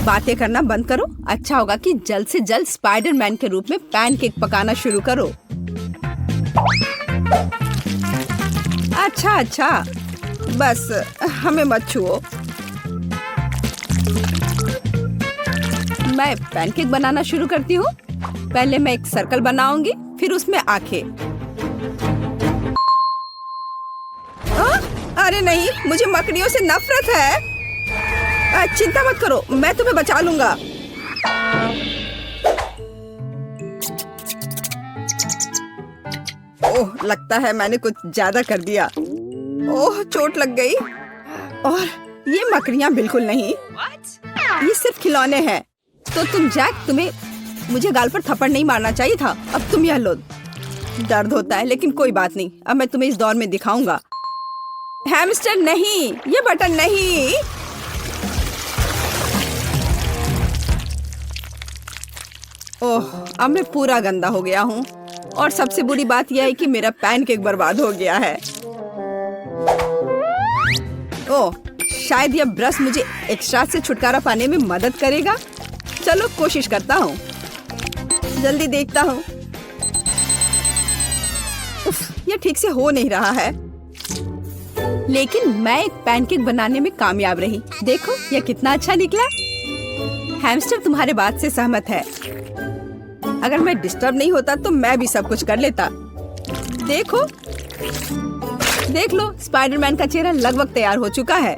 बातें करना बंद करो। अच्छा होगा कि जल्द से जल्द स्पाइडरमैन के रूप में पैनकेक पकाना शुरू करो। अच्छा, बस हमें मत छुओ। मैं पैनकेक बनाना शुरू करती हूँ। पहले मैं एक सर्कल बनाऊंगी, फिर उसमें आंखें। अरे नहीं, मुझे मकड़ियों से नफरत है। चिंता मत करो, मैं तुम्हें बचा लूंगा। ओह, लगता है मैंने कुछ ज्यादा कर दिया। ओह, चोट लग गई। और ये मकड़ियाँ बिल्कुल नहीं। ये सिर्फ खिलौने हैं। तो तुम्हें मुझे गाल पर थप्पड़ नहीं मारना चाहिए था। अब तुम यह लो। दर्द होता है, लेकिन कोई बात नहीं। अब मैं तुम्हें इस दौर में दिखाऊंगा। हैमस्टर नहीं, ये बटन नहीं। ओह, अब मैं पूरा गंदा हो गया हूँ। और सबसे बुरी बात यह है कि मेरा पैनकेक बर्बाद हो गया है। ओह, शायद यह ब्रश मुझे एक्स्ट्रा से छुटकारा पाने में मदद करेगा। चलो कोशिश करता हूँ। जल्दी देखता हूँ। यह ठीक से हो नहीं रहा है। लेकिन मैं एक पैनकेक बनाने में कामयाब रही। देखो, यह कितना अच्छा निकला। हैमस्टर तुम्हारे बात से सहमत है। अगर मैं डिस्टर्ब नहीं होता तो मैं भी सब कुछ कर लेता। देखो, देख लो, स्पाइडरमैन का चेहरा लगभग तैयार हो चुका है।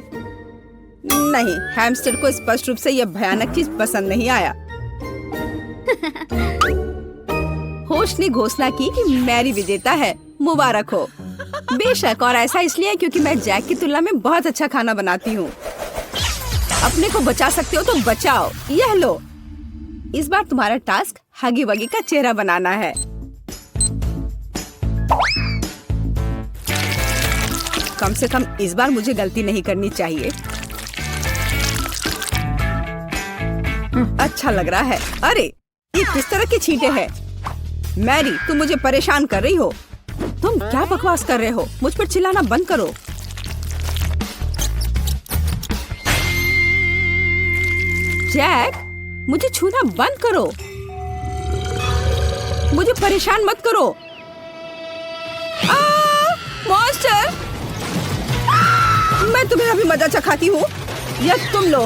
नहीं, हैमस्टर को स्पष्ट रूप से यह भयानक चीज पसंद नहीं आया। होस्ट ने घोषणा की कि मैरी विजेता है। मुबारक हो। बेशक, और ऐसा इसलिए क्योंकि मैं जैक की तुलना में बहुत अच्छा खाना बनाती हूँ। अपने को बचा सकते हो तो बचाओ। यह लो। इस बार तुम्हारा टास्क हगी वगी का चेहरा बनाना है। कम से कम इस बार मुझे गलती नहीं करनी चाहिए। अच्छा लग रहा है। अरे, ये किस तरह के छींटे हैं? मैरी, तुम मुझे परेशान कर रही हो। तुम क्या बकवास कर रहे हो? मुझ पर चिल्लाना बंद करो। जैक, मुझे छूना बंद करो। मुझे परेशान मत करो। मॉन्स्टर! मैं तुम्हें अभी मजा चखाती हूँ। यह तुम लो।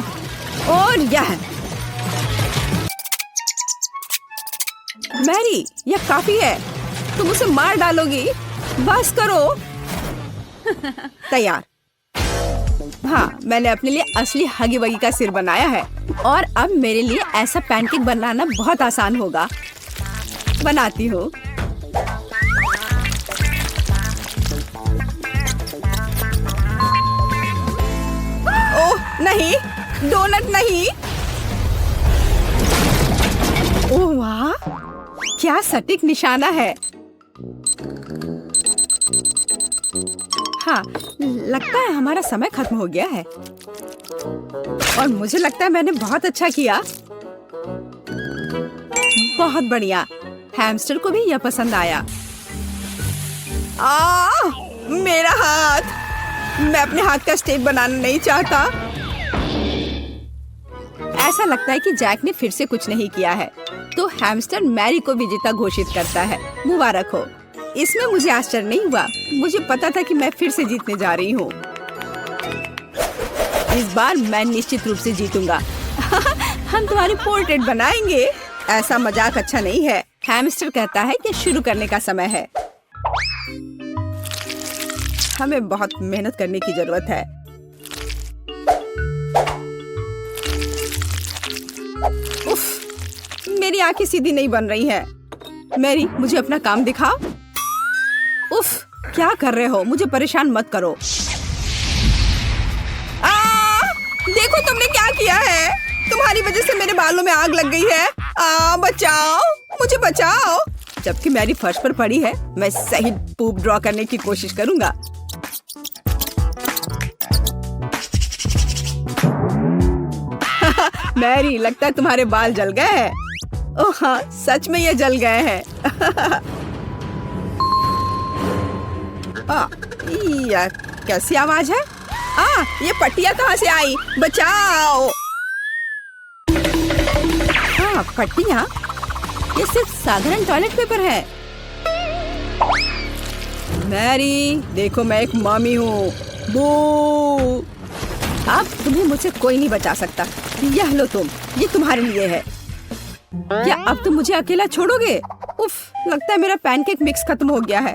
और यह मैरी, यह काफी है। तुम उसे मार डालोगी। बस करो। तैयार। हाँ, मैंने अपने लिए असली हगी वगी का सिर बनाया है। और अब मेरे लिए ऐसा पैनकेक बनाना बहुत आसान होगा। बनाती हूँ। ओह नहीं, डोनट नहीं। ओह वाह, क्या सटीक निशाना है। हाँ, लगता है हमारा समय खत्म हो गया है। और मुझे लगता है मैंने बहुत अच्छा किया। बहुत बढ़िया। हैमस्टर को भी यह पसंद आया। मेरा हाथ। मैं अपने हाथ का स्टेप बनाना नहीं चाहता। ऐसा लगता है कि जैक ने फिर से कुछ नहीं किया है। तो हैमस्टर मैरी को विजेता घोषित करता है। मुबारक हो। इसमें मुझे आश्चर्य नहीं हुआ। मुझे पता था कि मैं फिर से जीतने जा रही हूँ। इस बार मैं निश्चित रूप से जीतूंगा। हम तुम्हारी पोर्ट्रेट बनाएंगे। ऐसा मजाक अच्छा नहीं है। हैमस्टर कहता है कि शुरू करने का समय है। हमें बहुत मेहनत करने की जरूरत है। उफ, मेरी आंखें सीधी नहीं बन रही हैं। मैरी, मुझे अपना काम दिखाओ। उफ, क्या कर रहे हो? मुझे परेशान मत करो। देखो तुमने क्या किया है। तुम्हारी वजह से मेरे बालों में आग लग गई है। बचाओ, मुझे बचाओ। जबकि मैरी फर्श पर पड़ी है, मैं सही पूप ड्रॉ करने की कोशिश करूंगा। मैरी, लगता है तुम्हारे बाल जल गए हैं। ओह हाँ, सच में ये जल गए हैं। यह कैसी आवाज है? ये पट्टियाँ कहाँ से आई? बचाओ। पट्टियाँ? ये सिर्फ साधारण टॉयलेट पेपर है। मैरी, देखो मैं एक मामी हूँ। बू! अब तुम्हें मुझसे कोई नहीं बचा सकता। यह लो तुम, ये तुम्हारे लिए है। क्या अब तुम मुझे अकेला छोड़ोगे? उफ, लगता है मेरा पैनकेक मिक्स खत्म हो गया है।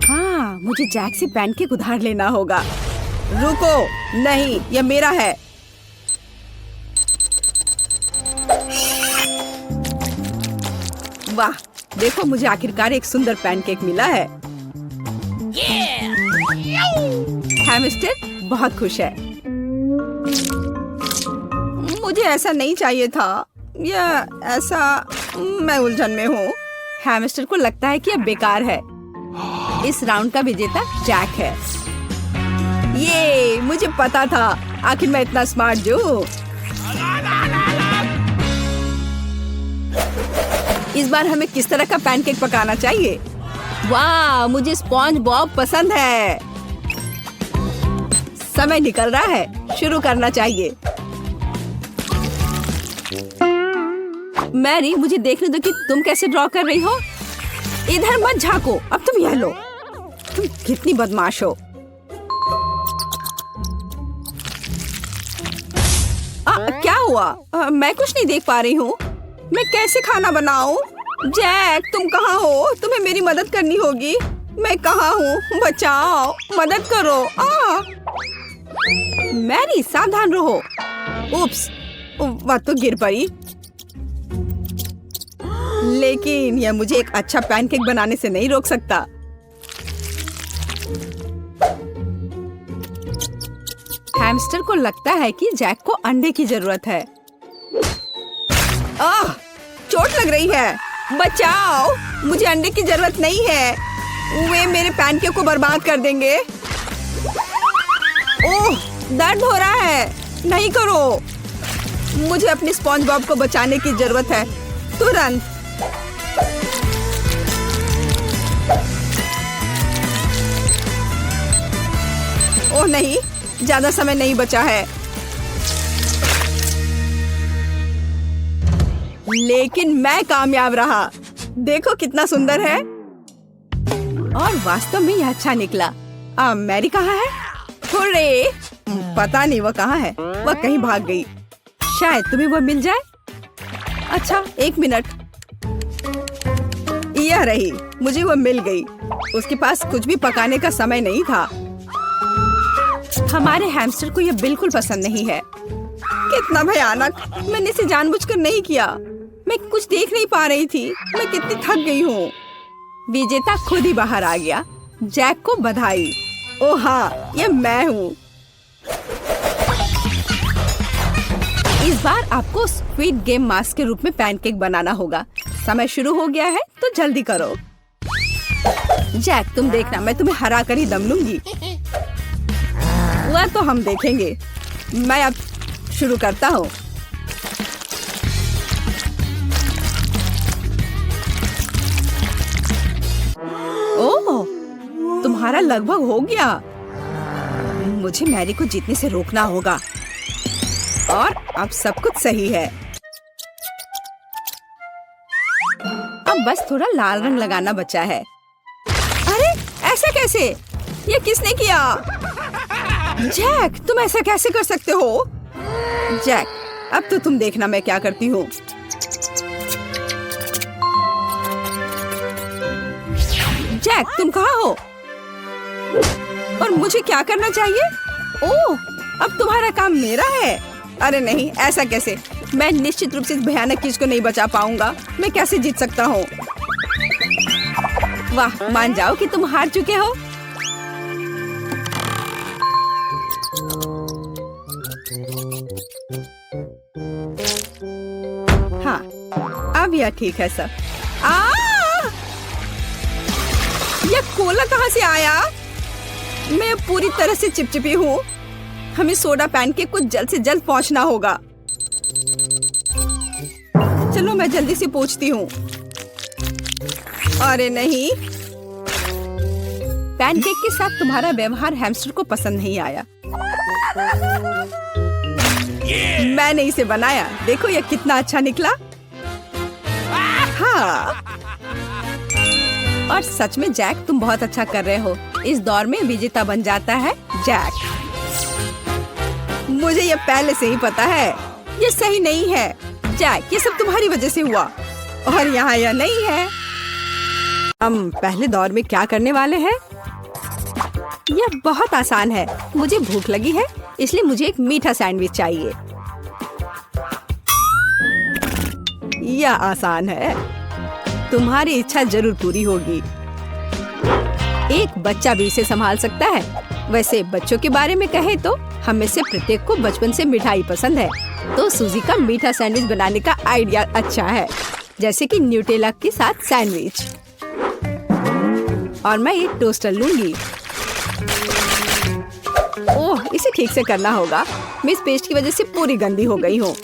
हाँ, मुझे जैक से पैनकेक उधार लेना होगा। रुको, नहीं, यह मेरा है। वाह, देखो मुझे आखिरकार एक सुंदर पैनकेक मिला है। हैमस्टर बहुत खुश है। मुझे ऐसा नहीं चाहिए था। यह ऐसा, मैं उलझन में हूँ। हैमस्टर को लगता है कि यह बेकार है। इस राउंड का विजेता जैक है। ये मुझे पता था। आखिर मैं इतना स्मार्ट जो। इस बार हमें किस तरह का पैनकेक पकाना चाहिए? वाह, मुझे स्पॉन्ज बॉब पसंद है। समय निकल रहा है, शुरू करना चाहिए। मैरी, मुझे देखने दो कि तुम कैसे ड्रॉ कर रही हो। इधर मत झांको, अब तुम यह लो। तुम कितनी बदमाश हो। क्या हुआ? मैं कुछ नहीं देख पा रही हूँ। मैं कैसे खाना बनाऊं? जैक, तुम कहाँ हो? तुम्हें मेरी मदद करनी होगी। मैं कहाँ हूँ? बचाओ, मदद करो। मैरी, सावधान रहो। उप्स, वह तो गिर पड़ी। लेकिन यह मुझे एक अच्छा पैनकेक बनाने से नहीं रोक सकता। हैमस्टर को लगता है कि जैक को अंडे की जरूरत है। आह, चोट लग रही है। बचाओ, मुझे अंडे की जरूरत नहीं है। वे मेरे पैनकेक को बर्बाद कर देंगे। ओह, दर्द हो रहा है। नहीं करो। मुझे अपनी स्पॉन्ज बॉब को बचाने की जरूरत है, तुरंत। ओह नहीं, ज्यादा समय नहीं बचा है। लेकिन मैं कामयाब रहा। देखो कितना सुंदर है। और वास्तव में यह अच्छा निकला। मैरी कहाँ है? हुर्रे! पता नहीं वह कहाँ है। वह कहीं भाग गई। शायद तुम्हें वह मिल जाए। अच्छा, एक मिनट। यह रही, मुझे वह मिल गई। उसके पास कुछ भी पकाने का समय नहीं था। हमारे हैमस्टर को यह बिल्कुल पसंद नहीं है। कितना भयानक! मैंने इसे जानबूझकर नहीं किया। मैं कुछ देख नहीं पा रही थी। मैं कितनी थक गई हूँ। विजेता खुद ही बाहर आ गया। जैक को बधाई। ओह हाँ, यह मैं हूँ। इस बार आपको स्क्विड गेम मास्क के रूप में पैनकेक बनाना होगा। समय शुरू हो गया है, तो जल्दी करो। जैक, तुम देखना, मैं तुम्हें हरा कर ही दम लूंगी। वह तो हम देखेंगे। मैं अब शुरू करता हूँ। ओह, तुम्हारा लगभग हो गया। मुझे मैरी को जीतने से रोकना होगा। और अब सब कुछ सही है। अब बस थोड़ा लाल रंग लगाना बचा है। अरे, ऐसा कैसे? ये किसने किया? जैक, तुम ऐसा कैसे कर सकते हो? जैक, अब तो तुम देखना मैं क्या करती हूँ। जैक, तुम कहाँ हो? और मुझे क्या करना चाहिए? ओह, अब तुम्हारा काम मेरा है। अरे नहीं, ऐसा कैसे? मैं निश्चित रूप से इस भयानक चीज को नहीं बचा पाऊंगा। मैं कैसे जीत सकता हूँ? वाह, मान जाओ कि तुम हार चुके हो। हाँ, अब यह ठीक है सर। यह कोला कहाँ से आया? मैं पूरी तरह से चिपचिपी हूँ। हमें सोडा पैनकेक को जल्द से जल्द पहुँचना होगा। चलो मैं जल्दी से पहुँचती हूँ। अरे नहीं, पैनकेक के साथ तुम्हारा व्यवहार हैमस्टर को पसंद नहीं आया। मैंने इसे बनाया, देखो ये कितना अच्छा निकला। हाँ, और सच में जैक तुम बहुत अच्छा कर रहे हो। इस दौर में विजेता बन जाता है जैक। मुझे ये पहले से ही पता है, ये सही नहीं है। जैक, ये सब तुम्हारी वजह से हुआ और यहाँ यह नहीं है। हम पहले दौर में क्या करने वाले हैं? यह बहुत आसान है। मुझे भूख लगी है, इसलिए मुझे एक मीठा सैंडविच चाहिए। यह आसान है, तुम्हारी इच्छा जरूर पूरी होगी। एक बच्चा भी इसे संभाल सकता है। वैसे बच्चों के बारे में कहें तो हम में से प्रत्येक को बचपन से मिठाई पसंद है, तो सूजी का मीठा सैंडविच बनाने का आइडिया अच्छा है, जैसे कि न्यूटेला के साथ सैंडविच। और मैं एक टोस्टर लूंगी। ओह, इसे ठीक से करना होगा। मैं इस पेस्ट की वजह से पूरी गंदी हो गई हूँ।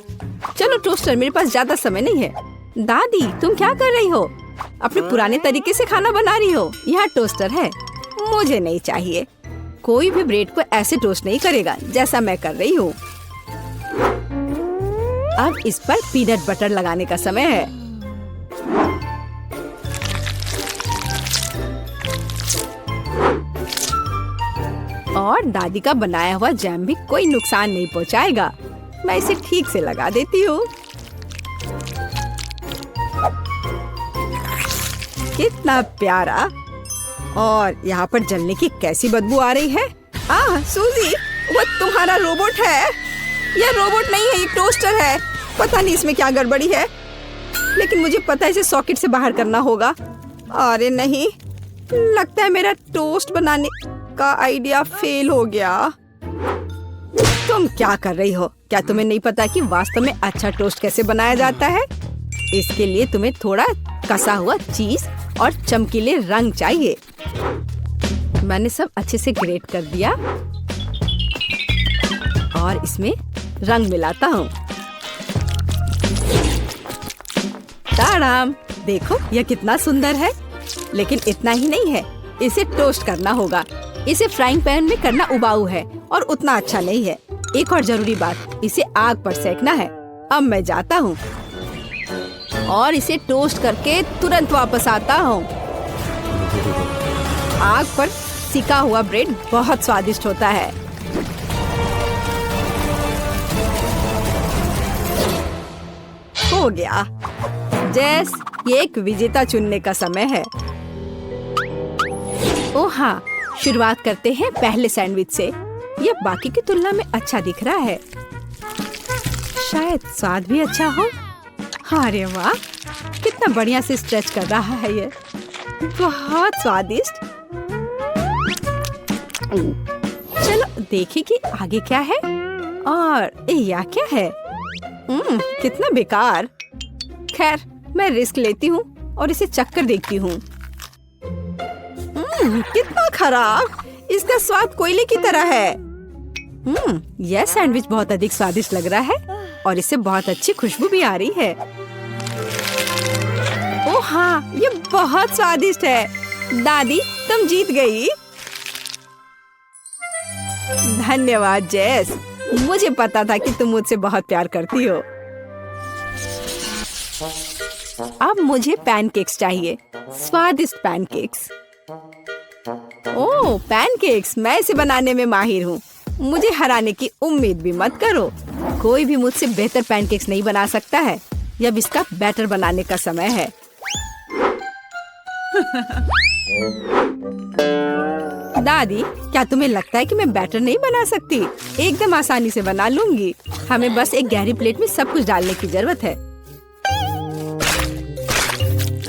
चलो टोस्टर, मेरे पास ज्यादा समय नहीं है। दादी, तुम क्या कर रही हो? अपने पुराने तरीके से खाना बना रही हो। यहाँ टोस्टर है, मुझे नहीं चाहिए। कोई भी ब्रेड को ऐसे टोस्ट नहीं करेगा जैसा मैं कर रही हूँ। अब इस पर पीनट बटर लगाने का समय है। और दादी का बनाया हुआ जैम भी कोई नुकसान नहीं पहुँचाएगा। मैं इसे ठीक से लगा देती हूँ। कितना प्यारा। और यहाँ पर जलने की कैसी बदबू आ रही है। सूजी, वो तुम्हारा रोबोट है। यह रोबोट नहीं है, ये टोस्टर है। पता नहीं इसमें क्या गड़बड़ी है, लेकिन मुझे पता है इसे सॉकेट से बाहर करना होगा। अरे नहीं, लगता है मेरा टोस्ट बनाने का आइडिया फेल हो गया। तुम क्या कर रही हो? क्या तुम्हें नहीं पता कि वास्तव में अच्छा टोस्ट कैसे बनाया जाता है? इसके लिए तुम्हें थोड़ा कसा हुआ चीज और चमकीले रंग चाहिए। मैंने सब अच्छे से ग्रेट कर दिया और इसमें रंग मिलाता हूँ। ताड़ाम, देखो यह कितना सुंदर है। लेकिन इतना ही नहीं है, इसे टोस्ट करना होगा। इसे फ्राइंग पैन में करना उबाऊ है और उतना अच्छा नहीं है। एक और जरूरी बात, इसे आग पर सेकना है। अब मैं जाता हूँ और इसे टोस्ट करके तुरंत वापस आता हूँ। आग पर सिका हुआ ब्रेड बहुत स्वादिष्ट होता है। हो गया। जैस, ये एक विजेता चुनने का समय है। ओह हाँ, शुरुआत करते हैं पहले सैंडविच से। यह बाकी की तुलना में अच्छा दिख रहा है। शायद स्वाद भी अच्छा हो। अरे वाह, कितना बढ़िया से स्ट्रेच कर रहा है ये। बहुत स्वादिष्ट। चलो देखें कि आगे क्या है। और यह क्या है? कितना बेकार। खैर, मैं रिस्क लेती हूँ और इसे चक्कर देखती हूँ। कितना खराब। इसका स्वाद कोयले की तरह है। यह सैंडविच बहुत अधिक स्वादिष्ट लग रहा है और इससे बहुत अच्छी खुशबू भी आ रही है। ओह हाँ, ये बहुत स्वादिष्ट है। दादी, तुम जीत गई। धन्यवाद जेस, मुझे पता था कि तुम मुझसे बहुत प्यार करती हो। अब मुझे पैनकेक्स चाहिए, स्वादिष्ट पैनकेक्स। ओह पैनकेक्स, मैं इसे बनाने में माहिर हूँ। मुझे हराने की उम्मीद भी मत करो। कोई भी मुझसे बेहतर पैनकेक्स नहीं बना सकता है। अब इसका बैटर बनाने का समय है। दादी, क्या तुम्हें लगता है कि मैं बैटर नहीं बना सकती? एकदम आसानी से बना लूंगी। हमें बस एक गहरी प्लेट में सब कुछ डालने की जरूरत है।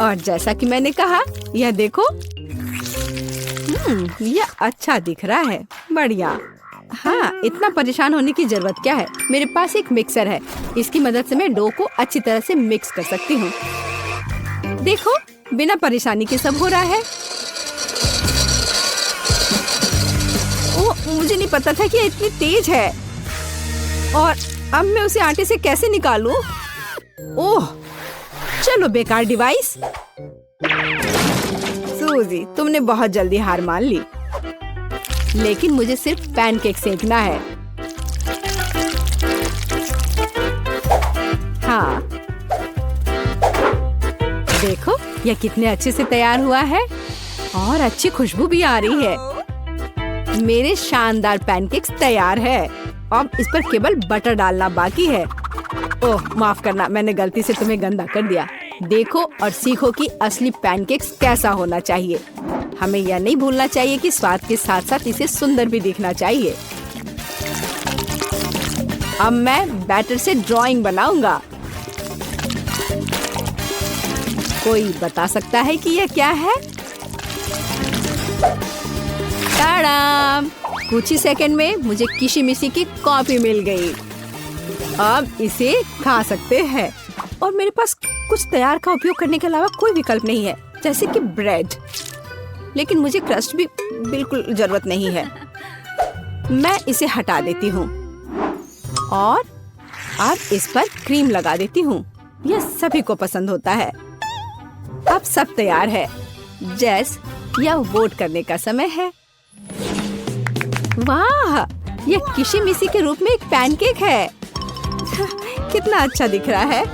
और जैसा कि मैंने कहा, यह देखो। यह अच्छा दिख रहा है। बढ़िया। हाँ, इतना परेशान होने की जरूरत क्या है? मेरे पास एक मिक्सर है। इसकी मदद से मैं डो को अच्छी तरह से मिक्स कर सकती हूँ। देखो, बिना परेशानी के सब हो रहा है। ओह, मुझे नहीं पता था कि ये इतनी तेज है। और अब मैं उसे आटे से कैसे निकालूं? ओह, चलो बेकार डिवाइस। सूजी, तुमने बहुत जल्दी हार मान ली। लेकिन मुझे सिर्फ पैनकेक सेकना है। देखो यह कितने अच्छे से तैयार हुआ है और अच्छी खुशबू भी आ रही है। मेरे शानदार पैनकेक्स तैयार है। अब इस पर केवल बटर डालना बाकी है। ओह माफ करना, मैंने गलती से तुम्हें गंदा कर दिया। देखो और सीखो कि असली पैनकेक्स कैसा होना चाहिए। हमें यह नहीं भूलना चाहिए कि स्वाद के साथ साथ इसे सुंदर भी दिखना चाहिए। अब मैं बैटर से ड्राइंग बनाऊंगा। कोई बता सकता है कि यह क्या है? टाडाम! कुछ ही सेकंड में मुझे किशी-मिशी की कॉफी मिल गई। अब इसे खा सकते हैं और मेरे पास कुछ तैयार का उपयोग करने के अलावा कोई विकल्प नहीं है, जैसे कि ब्रेड। लेकिन मुझे क्रस्ट भी बिल्कुल जरूरत नहीं है। मैं इसे हटा देती हूँ और अब इस पर क्रीम लगा देती हूँ। यह सभी को पसंद होता है। अब सब तैयार है। जैस, यह वोट करने का समय है। वाह, यह किशी-मिशी के रूप में एक पैनकेक है। कितना अच्छा दिख रहा है।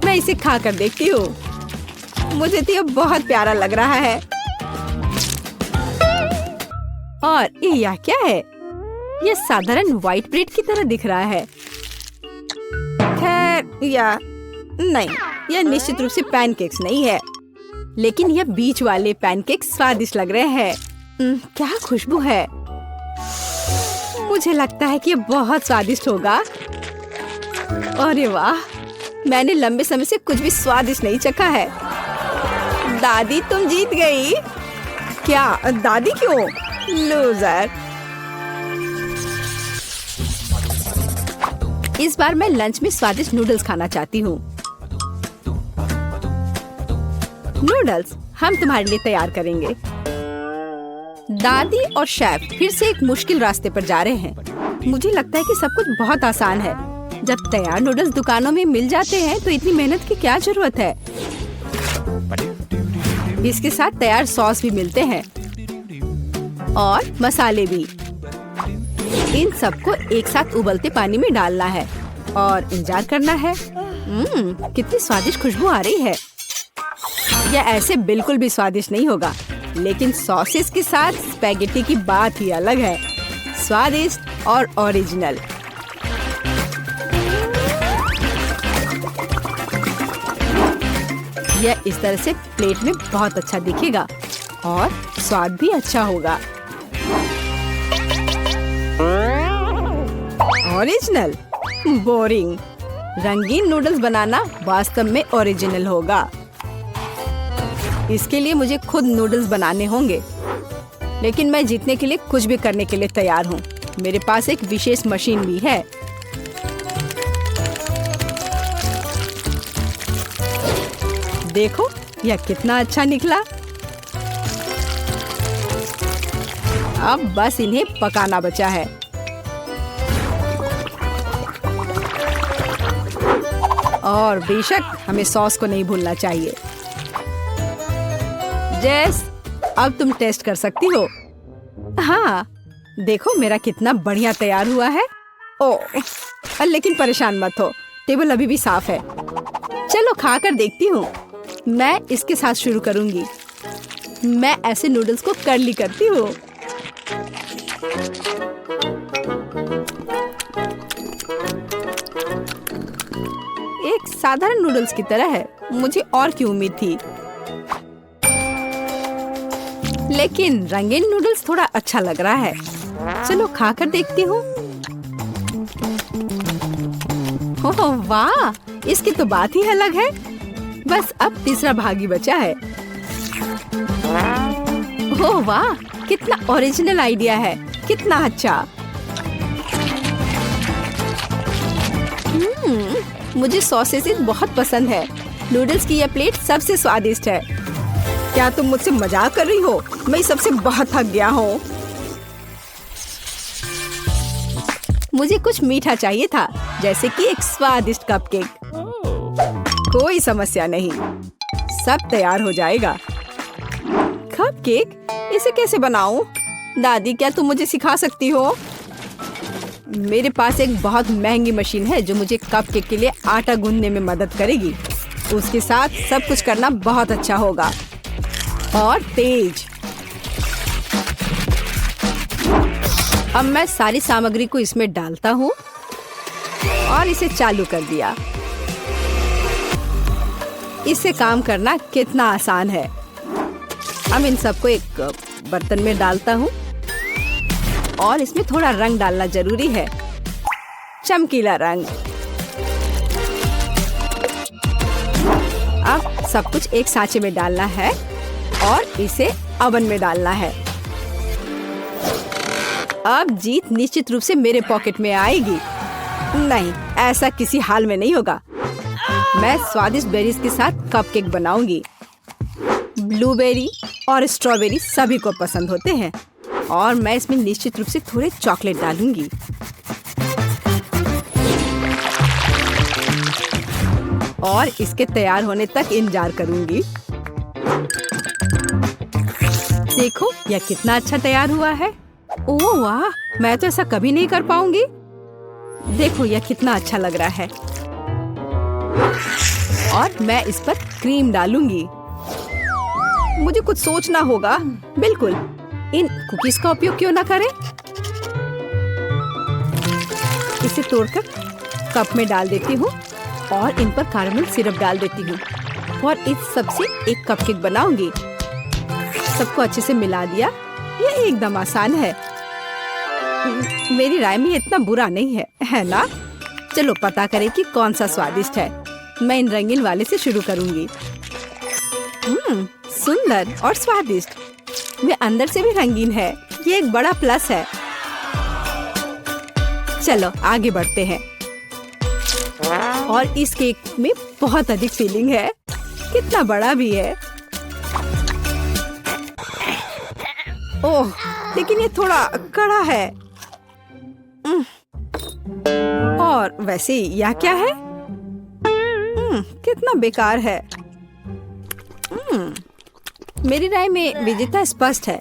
मैं इसे खा कर देखती हूँ। मुझे तो यह बहुत प्यारा लग रहा है। और यह क्या है? यह साधारण व्हाइट ब्रेड की तरह दिख रहा है। खैर या नहीं, यह निश्चित रूप से पैनकेक्स नहीं है, लेकिन यह बीच वाले पैनकेक्स स्वादिष्ट लग रहे हैं। क्या खुशबू है। मुझे लगता है कि यह बहुत स्वादिष्ट होगा। अरे वाह, मैंने लंबे समय से कुछ भी स्वादिष्ट नहीं चखा है। दादी तुम जीत गई। क्या दादी क्यों? लूजर। इस बार मैं लंच में स्वादिष्ट नूडल्स खाना चाहती हूँ। नूडल्स हम तुम्हारे लिए तैयार करेंगे। दादी और शेफ फिर से एक मुश्किल रास्ते पर जा रहे हैं। मुझे लगता है कि सब कुछ बहुत आसान है। जब तैयार नूडल्स दुकानों में मिल जाते हैं तो इतनी मेहनत की क्या जरूरत है। इसके साथ तैयार सॉस भी मिलते हैं और मसाले भी। इन सबको एक साथ उबलते पानी में डालना है और इंतजार करना है। कितनी स्वादिष्ट खुशबू आ रही है। यह ऐसे बिल्कुल भी स्वादिष्ट नहीं होगा, लेकिन सॉसेस के साथ स्पैगेटी की बात ही अलग है। स्वादिष्ट और ओरिजिनल। यह इस तरह से प्लेट में बहुत अच्छा दिखेगा और स्वाद भी अच्छा होगा। ओरिजिनल? बोरिंग। रंगीन नूडल्स बनाना वास्तव में ओरिजिनल होगा। इसके लिए मुझे खुद नूडल्स बनाने होंगे, लेकिन मैं जीतने के लिए कुछ भी करने के लिए तैयार हूँ। मेरे पास एक विशेष मशीन भी है। देखो यह कितना अच्छा निकला। अब बस इन्हें पकाना बचा है। और बेशक हमें सॉस को नहीं भूलना चाहिए। जेस, अब तुम टेस्ट कर सकती हो। हाँ, देखो मेरा कितना बढ़िया तैयार हुआ है। ओह, लेकिन परेशान मत हो, टेबल अभी भी साफ है। चलो खा कर देखती हूँ। मैं इसके साथ शुरू करूँगी। मैं ऐसे नूडल्स को कर्ली करती हूँ। एक साधारण नूडल्स की तरह है। मुझे और की उम्मीद थी, लेकिन रंगीन नूडल्स थोड़ा अच्छा लग रहा है। चलो खाकर देखती हूँ। ओह वाह, इसकी तो बात ही अलग है। बस अब तीसरा भाग ही बचा है। ओह वाह, कितना ओरिजिनल आइडिया है। कितना अच्छा। मुझे सॉसेस बहुत पसंद है। नूडल्स की यह प्लेट सबसे स्वादिष्ट है। क्या तुम मुझसे मजाक कर रही हो? मैं सबसे बहुत थक गया हूँ। मुझे कुछ मीठा चाहिए था, जैसे कि एक स्वादिष्ट कपकेक। कोई समस्या नहीं, सब तैयार हो जाएगा। कपकेक? इसे कैसे बनाऊं? दादी, क्या तुम मुझे सिखा सकती हो? मेरे पास एक बहुत महंगी मशीन है जो मुझे कपकेक के लिए आटा गूंदने में मदद करेगी। उसके साथ सब कुछ करना बहुत अच्छा होगा और तेज। अब मैं सारी सामग्री को इसमें डालता हूँ और इसे चालू कर दिया। इससे काम करना कितना आसान है। अब इन सबको एक बर्तन में डालता हूँ और इसमें थोड़ा रंग डालना जरूरी है, चमकीला रंग। अब सब कुछ एक सांचे में डालना है और इसे ओवन में डालना है। अब जीत निश्चित रूप से मेरे पॉकेट में आएगी। नहीं, ऐसा किसी हाल में नहीं होगा। मैं स्वादिष्ट बेरीज के साथ कपकेक बनाऊंगी। ब्लूबेरी और स्ट्रॉबेरी सभी को पसंद होते हैं और मैं इसमें निश्चित रूप से थोड़े चॉकलेट डालूंगी। और इसके तैयार होने तक इंतजार करूंगी। देखो यह कितना अच्छा तैयार हुआ है। ओह वाह, मैं तो ऐसा कभी नहीं कर पाऊंगी। देखो यह कितना अच्छा लग रहा है। और मैं इस पर क्रीम डालूंगी। मुझे कुछ सोचना होगा। बिल्कुल, इन कुकीज का उपयोग क्यों ना करें। इसे तोड़कर कप में डाल देती हूँ और इन पर कैरेमल सिरप डाल देती हूँ और इस सब से एक कपकेक बनाऊंगी। सबको अच्छे से मिला दिया। यह एकदम आसान है। मेरी राय में इतना बुरा नहीं है ना? चलो पता करें कि कौन सा स्वादिष्ट है। मैं इन रंगीन वाले से शुरू करूंगी। सुंदर और स्वादिष्ट। वे अंदर से भी रंगीन है। ये एक बड़ा प्लस है। चलो आगे बढ़ते हैं। और इस केक में बहुत अधिक फिलिंग है। कितना बड़ा भी है। ओह, लेकिन ये थोड़ा कड़ा है। और वैसे यह क्या है? कितना बेकार है। मेरी राय में विजेता स्पष्ट है।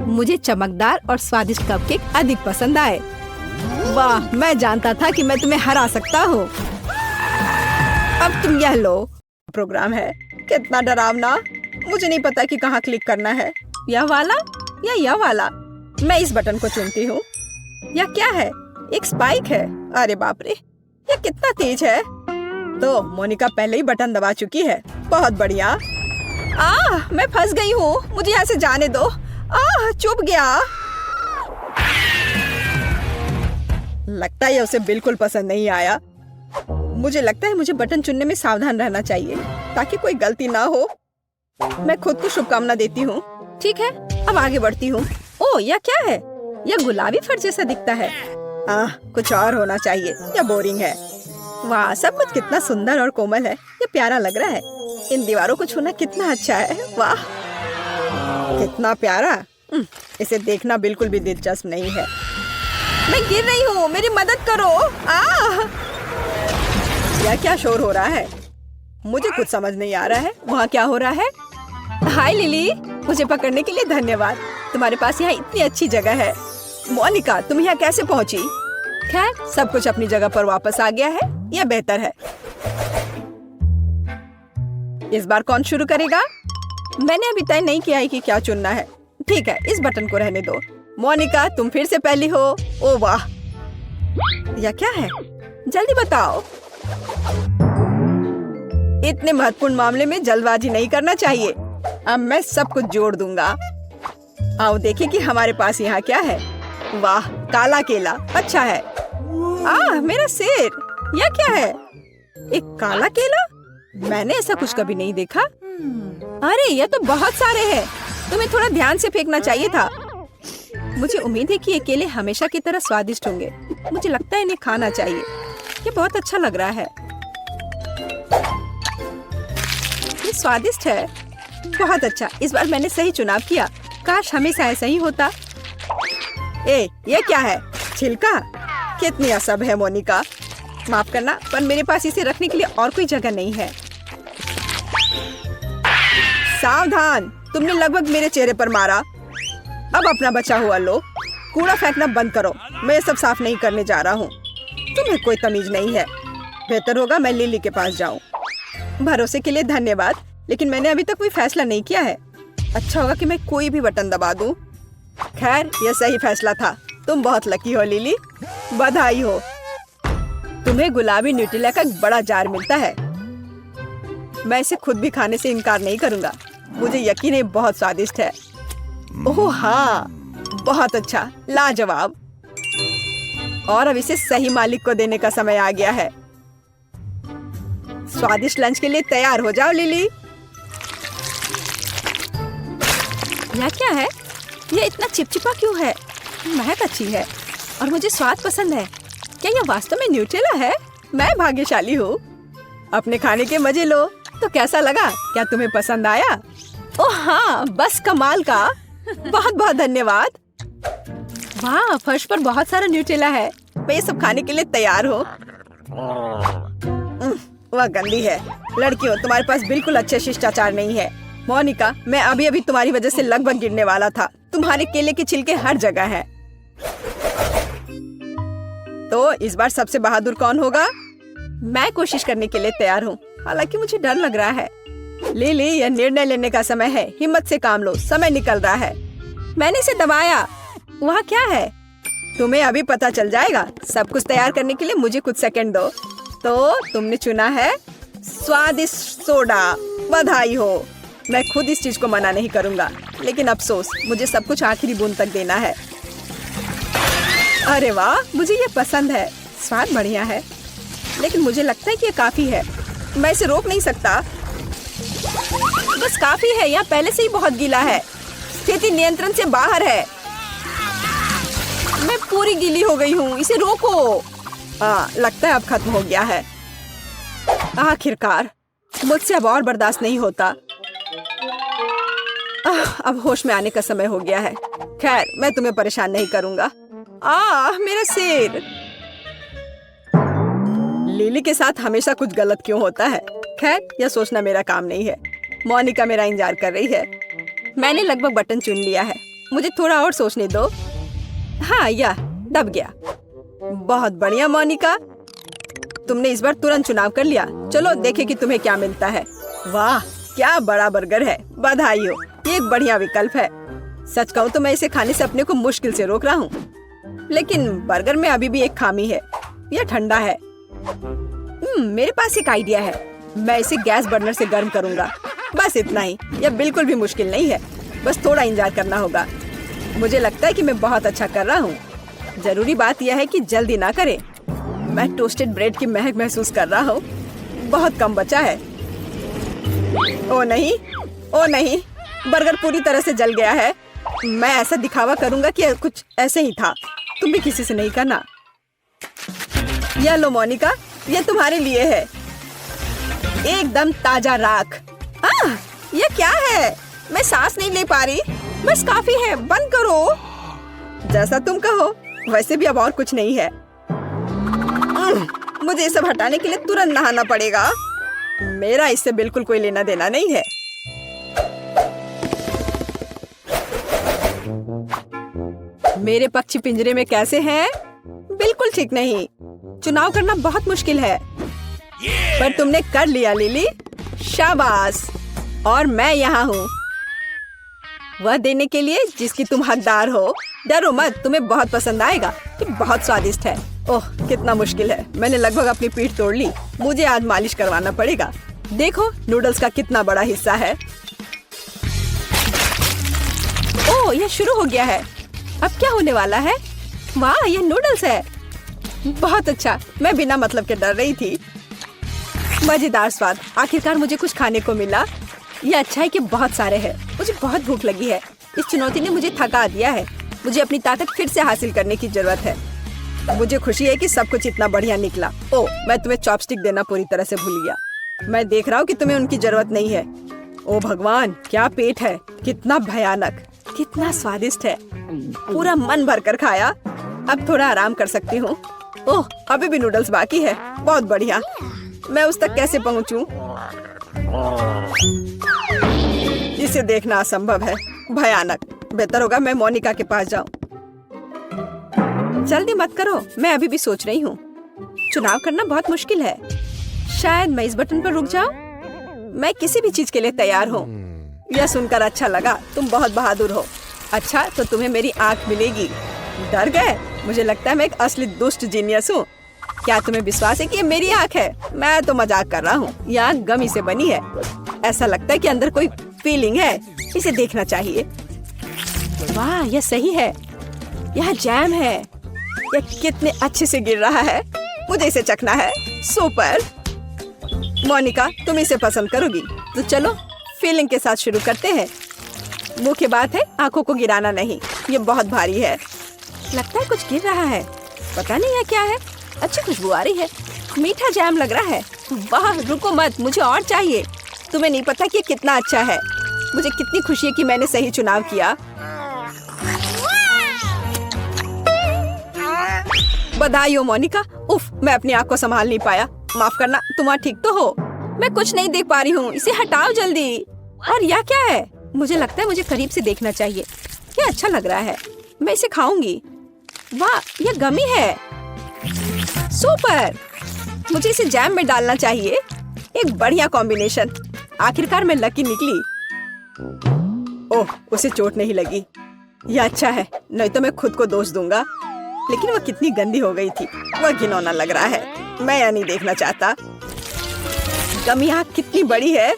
मुझे चमकदार और स्वादिष्ट कपकेक अधिक पसंद आए। वाह, मैं जानता था कि मैं तुम्हें हरा सकता हूँ। अब तुम यह लो। प्रोग्राम है। कितना डरावना। मुझे नहीं पता कि कहाँ क्लिक करना है। यह वाला या यह वाला? मैं इस बटन को चुनती हूँ। यह क्या है? एक स्पाइक है। अरे बाप रे, यह कितना तेज है। तो मोनिका पहले ही बटन दबा चुकी है। बहुत बढ़िया। मैं फंस गई हूँ। मुझे यहाँ से जाने दो। चुभ गया। लगता है उसे बिल्कुल पसंद नहीं आया। मुझे लगता है मुझे बटन चुनने में सावधान रहना चाहिए ताकि कोई गलती ना हो। मैं खुद को शुभकामना देती हूँ। ठीक है, अब आगे बढ़ती हूँ। ओह, यह क्या है? यह गुलाबी फर जैसा दिखता है। कुछ और होना चाहिए। यह बोरिंग है। वाह, सब कुछ कितना सुंदर और कोमल है। यह प्यारा लग रहा है। इन दीवारों को छूना कितना अच्छा है। वाह, कितना प्यारा। इसे देखना बिल्कुल भी दिलचस्प नहीं है। मैं गिर रही हूँ, मेरी मदद करो। यह क्या शोर हो रहा है? मुझे कुछ समझ नहीं आ रहा है। वहाँ क्या हो रहा है? हाय लिली, मुझे पकड़ने के लिए धन्यवाद। तुम्हारे पास यहाँ इतनी अच्छी जगह है। मोनिका, तुम यहाँ कैसे पहुँची? खैर, सब कुछ अपनी जगह पर वापस आ गया है। यह बेहतर है। इस बार कौन शुरू करेगा? मैंने अभी तय नहीं किया है कि क्या चुनना है। ठीक है, इस बटन को रहने दो। मोनिका, तुम फिर से पहली हो। ओ वाह, यह क्या है? जल्दी बताओ। इतने महत्वपूर्ण मामले में जल्दबाजी नहीं करना चाहिए। अब मैं सब कुछ जोड़ दूंगा। आओ देखें कि हमारे पास यहाँ क्या है। वाह, काला केला। अच्छा है। मेरा सिर। यह क्या है? एक काला केला? मैंने ऐसा कुछ कभी नहीं देखा। अरे यह तो बहुत सारे हैं। तुम्हें थोड़ा ध्यान से फेंकना चाहिए था। मुझे उम्मीद है कि ये केले हमेशा की तरह स्वादिष्ट होंगे। मुझे लगता है इन्हें खाना चाहिए। ये बहुत अच्छा लग रहा है। ये स्वादिष्ट है। बहुत अच्छा। इस बार मैंने सही चुनाव किया। काश हमेशा ऐसा ही होता। ये क्या है? छिलका? कितनी असब है मोनिका। माफ करना, पर मेरे पास इसे रखने के लिए और कोई जगह नहीं है। सावधान, तुमने लगभग मेरे चेहरे पर मारा। अब अपना बचा हुआ लो। कूड़ा फेंकना बंद करो। मैं ये सब साफ नहीं करने जा रहा हूँ। तुम्हें कोई तमीज नहीं है। बेहतर होगा मैं लिली के पास जाऊँ। भरोसे के लिए धन्यवाद, लेकिन मैंने अभी तक कोई फैसला नहीं किया है। अच्छा होगा कि मैं कोई भी बटन दबा दूं। खैर, यह सही फैसला था। तुम बहुत लकी हो लिली, बधाई हो। तुम्हें गुलाबी न्यूट्रेला का एक बड़ा जार मिलता है। मैं इसे खुद भी खाने से इनकार नहीं करूंगा। मुझे यकीन है बहुत स्वादिष्ट है। ओह हाँ, बहुत अच्छा, लाजवाब। और अब इसे सही मालिक को देने का समय आ गया है। स्वादिष्ट लंच के लिए तैयार हो जाओ लिली। यह क्या है? यह इतना चिपचिपा क्यों है? महक अच्छी है और मुझे स्वाद पसंद है। क्या यह वास्तव में न्यूट्रेला है? मैं भाग्यशाली हूँ। अपने खाने के मजे लो। तो कैसा लगा? क्या तुम्हें पसंद आया? ओह हाँ, बस कमाल का। बहुत बहुत धन्यवाद। वाह, फर्श पर बहुत सारा न्यूट्रेला है। मैं ये सब खाने के लिए तैयार हूँ। वह गंदी है। लड़कियों, तुम्हारे पास बिल्कुल अच्छे शिष्टाचार नहीं है। मोनिका, मैं अभी अभी तुम्हारी वजह से लगभग गिरने वाला था। तुम्हारे केले के छिलके हर जगह हैं। तो इस बार सबसे बहादुर कौन होगा? मैं कोशिश करने के लिए तैयार हूँ, हालांकि मुझे डर लग रहा है। लिली, यह निर्णय लेने का समय है। हिम्मत से काम लो, समय निकल रहा है। मैंने इसे दबाया। वहाँ क्या है? तुम्हें अभी पता चल जाएगा। सब कुछ तैयार करने के लिए मुझे कुछ सेकंड दो। तो तुमने चुना है स्वादिष्ट सोडा। बधाई हो। मैं खुद इस चीज को मना नहीं करूंगा, लेकिन अफसोस, मुझे सब कुछ आखिरी बूंद तक देना है। अरे वाह, मुझे ये पसंद है। स्वाद बढ़िया है, लेकिन मुझे लगता है कि ये काफी है। मैं इसे रोक नहीं सकता। बस काफी है। यहाँ पहले से ही बहुत गीला है। स्थिति नियंत्रण से बाहर है। मैं पूरी गीली हो गई हूँ। इसे रोको। लगता है अब खत्म हो गया है। आखिरकार, मुझसे अब और बर्दाश्त नहीं होता। अब होश में आने का समय हो गया है। खैर, मैं तुम्हें परेशान नहीं करूंगा। मेरा सिर। लिली के साथ हमेशा कुछ गलत क्यों होता है? खैर, यह सोचना मेरा काम नहीं है। मोनिका मेरा इंतजार कर रही है। मैंने लगभग बटन चुन लिया है। मुझे थोड़ा और सोचने दो। हाँ, यह दब गया। बहुत बढ़िया मोनिका, तुमने इस बार तुरंत चुनाव कर लिया। चलो देखें कि तुम्हें क्या मिलता है। वाह, क्या बड़ा बर्गर है। बधाई हो, ये एक बढ़िया विकल्प है। सच कहूँ तो मैं इसे खाने से अपने को मुश्किल से रोक रहा हूँ, लेकिन बर्गर में अभी भी एक खामी है। यह ठंडा है। मेरे पास एक आइडिया है। मैं इसे गैस बर्नर से गर्म करूंगा। बस इतना ही। यह बिल्कुल भी मुश्किल नहीं है। बस थोड़ा इंतजार करना होगा। मुझे लगता है कि मैं बहुत अच्छा कर रहा हूँ। जरूरी बात यह है कि जल्दी ना करें। मैं टोस्टेड ब्रेड की महक महसूस कर रहा हूँ। बहुत कम बचा है। ओ नहीं, ओ नहीं, बर्गर पूरी तरह से जल गया है। मैं ऐसा दिखावा करूंगा कि कुछ ऐसे ही था। तुम भी किसी से नहीं करना। यह लो मोनिका, यह तुम्हारे लिए है। एकदम ताजा राख। यह क्या है? मैं सांस नहीं ले पा रही। बस काफी है, बंद करो। जैसा तुम कहो। वैसे भी अब और कुछ नहीं है। मुझे ये सब हटाने के लिए तुरंत नहाना पड़ेगा। मेरा इससे बिल्कुल कोई लेना देना नहीं है। मेरे पक्षी पिंजरे में कैसे हैं? बिल्कुल ठीक नहीं। चुनाव करना बहुत मुश्किल है, पर तुमने कर लिया लिली। शाबाश। और मैं यहाँ हूँ वह देने के लिए जिसकी तुम हकदार हो। डरो मत, तुम्हें बहुत पसंद आएगा। ये बहुत स्वादिष्ट है। ओह, कितना मुश्किल है। मैंने लगभग अपनी पीठ तोड़ ली। मुझे आज मालिश करवाना पड़ेगा। देखो, नूडल्स का कितना बड़ा हिस्सा है। ओह, यह शुरू हो गया है। अब क्या होने वाला है? वाह, यह नूडल्स है। बहुत अच्छा। मैं बिना मतलब के डर रही थी। मजेदार स्वाद। आखिरकार मुझे कुछ खाने को मिला। यह अच्छा है कि बहुत सारे हैं। मुझे बहुत भूख लगी है। इस चुनौती ने मुझे थका दिया है। मुझे अपनी ताकत फिर से हासिल करने की जरूरत है। मुझे खुशी है कि सब कुछ इतना बढ़िया निकला। ओह, मैं तुम्हें चॉपस्टिक देना पूरी तरह से भूल गया। मैं देख रहा हूँ कि तुम्हें उनकी जरूरत नहीं है। ओह भगवान, क्या पेट है। कितना भयानक, कितना स्वादिष्ट है। पूरा मन भर कर खाया। अब थोड़ा आराम कर सकती हूँ। ओह, अभी भी नूडल्स बाकी है। बहुत बढ़िया। मैं उस तक कैसे पहुँचूं? इसे देखना असंभव है। भयानक। बेहतर होगा मैं मोनिका के पास जाऊं। जल्दी मत करो, मैं अभी भी सोच रही हूँ। चुनाव करना बहुत मुश्किल है। शायद मैं इस बटन पर रुक जाऊं। मैं किसी भी चीज के लिए तैयार हूँ। यह सुनकर अच्छा लगा, तुम बहुत बहादुर हो। अच्छा, तो तुम्हें मेरी आँख मिलेगी। डर गए? मुझे लगता है मैं एक असली दुष्ट जीनियस हूँ। क्या तुम्हें विश्वास है कि ये मेरी आँख है? मैं तो मजाक कर रहा हूँ। यह आँख गमी से बनी है। ऐसा लगता है कि अंदर कोई फीलिंग है। इसे देखना चाहिए। वाह, यह सही है। यह जैम है। यह कितने अच्छे से गिर रहा है। मुझे इसे चखना है। सुपर। मोनिका, तुम इसे पसंद करोगी। तो चलो फीलिंग के साथ शुरू करते हैं। मुख्य बात है आंखों को गिराना नहीं। ये बहुत भारी है। लगता है कुछ गिर रहा है। पता नहीं है क्या है। अच्छी खुशबू आ रही है। मीठा जैम लग रहा है। वाह, रुको मत, मुझे और चाहिए। तुम्हें नहीं पता कि ये कितना अच्छा है। मुझे कितनी खुशी है कि मैंने सही चुनाव किया। बधाई हो मोनिका। उफ, मैं अपनी आँख को संभाल नहीं पाया। माफ करना, तुम वहाँ ठीक तो हो? मैं कुछ नहीं देख पा रही हूँ। इसे हटाओ जल्दी। और यह क्या है? मुझे लगता है मुझे करीब से देखना चाहिए। ये अच्छा लग रहा है। मैं इसे खाऊंगी। वाह, यह गमी है। सुपर। मुझे इसे जैम में डालना चाहिए। एक बढ़िया कॉम्बिनेशन। आखिरकार मैं लकी निकली। ओह, उसे चोट नहीं लगी। यह अच्छा है, नहीं तो मैं खुद को दोष दूंगा। लेकिन वह कितनी गंदी हो गई थी। वह घिनौना लग रहा है। मैं यह नहीं देखना चाहता। गमी आँख कितनी बड़ी है।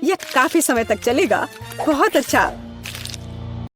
यह काफी समय तक चलेगा। बहुत अच्छा।